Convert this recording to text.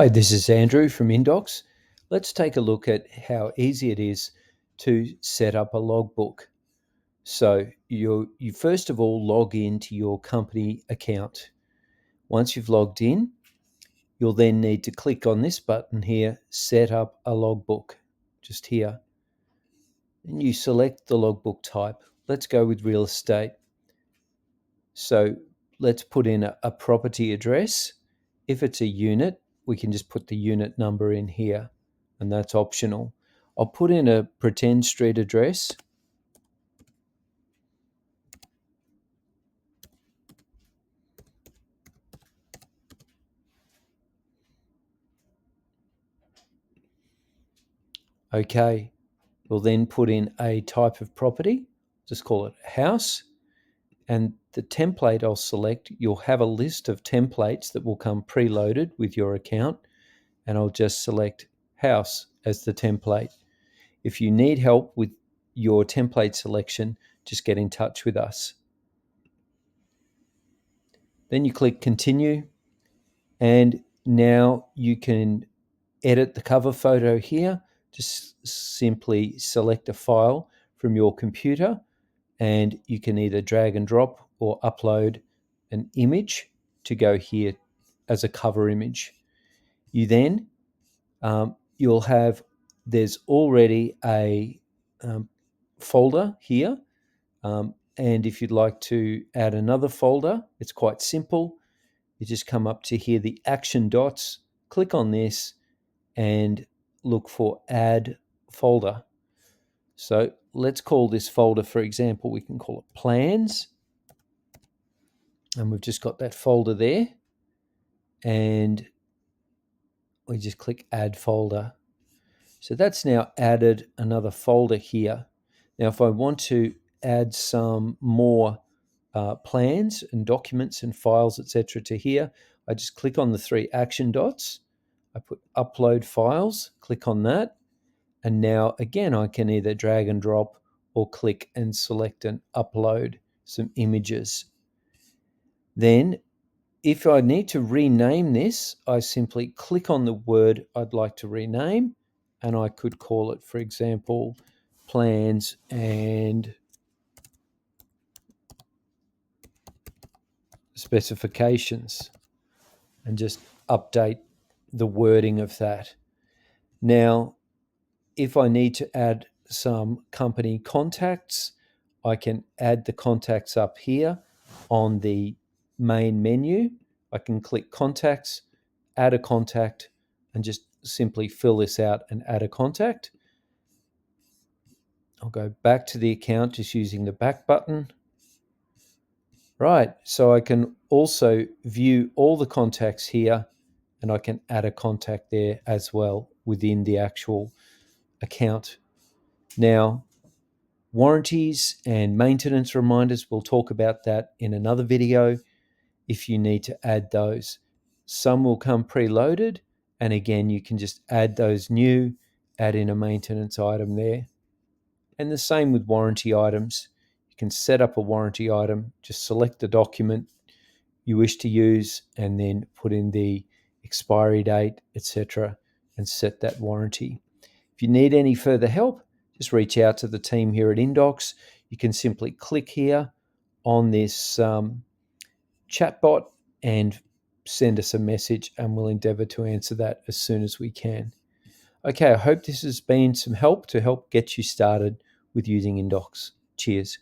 Hi, this is Andrew from inndox. Let's take a look at how easy it is to set up a logbook. So you first of all log into your company account. Once you've logged in, you'll then need to click on this button here, set up a logbook, just here. And you select the logbook type. Let's go with real estate. So let's put in a property address. If it's a unit, we can just put the unit number in here, and that's optional. I'll put in a pretend street address. Okay, we'll then put in a type of property, just call it house, and the template I'll select, you'll have a list of templates that will come preloaded with your account, and I'll just select house as the template. If you need help with your template selection, just get in touch with us. Then you click continue, and now you can edit the cover photo here. Just simply select a file from your computer, and you can either drag and drop or upload an image to go here as a cover image. You then you'll have, there's already a folder here, and if you'd like to add another folder, it's quite simple. You just come up to here, the action dots, click on this and look for add folder. So let's call this folder, for example, we can call it plans, and we've just got that folder there, and we just click add folder. So that's now added another folder here. Now, if I want to add some more plans and documents and files, etc. to here, I just click on the three action dots. I put upload files, click on that. And now again, I can either drag and drop or click and select and upload some images. Then if I need to rename this, I simply click on the word I'd like to rename, and I could call it, for example, plans and specifications, and just update the wording of that. Now, if I need to add some company contacts, I can add the contacts up here on the main menu. I can click contacts, add a contact, and just simply fill this out and add a contact. I'll go back to the account just using the back button. Right, so I can also view all the contacts here, and I can add a contact there as well within the actual account. Now, warranties and maintenance reminders, we'll talk about that in another video if you need to add those. Some will come preloaded, and again, you can just add those new, add in a maintenance item there. And the same with warranty items. You can set up a warranty item, just select the document you wish to use, and then put in the expiry date, etc., and set that warranty. If you need any further help, just reach out to the team here at inndox. You can simply click here on this chatbot and send us a message, and we'll endeavour to answer that as soon as we can. Okay, I hope this has been some help to help get you started with using inndox. Cheers.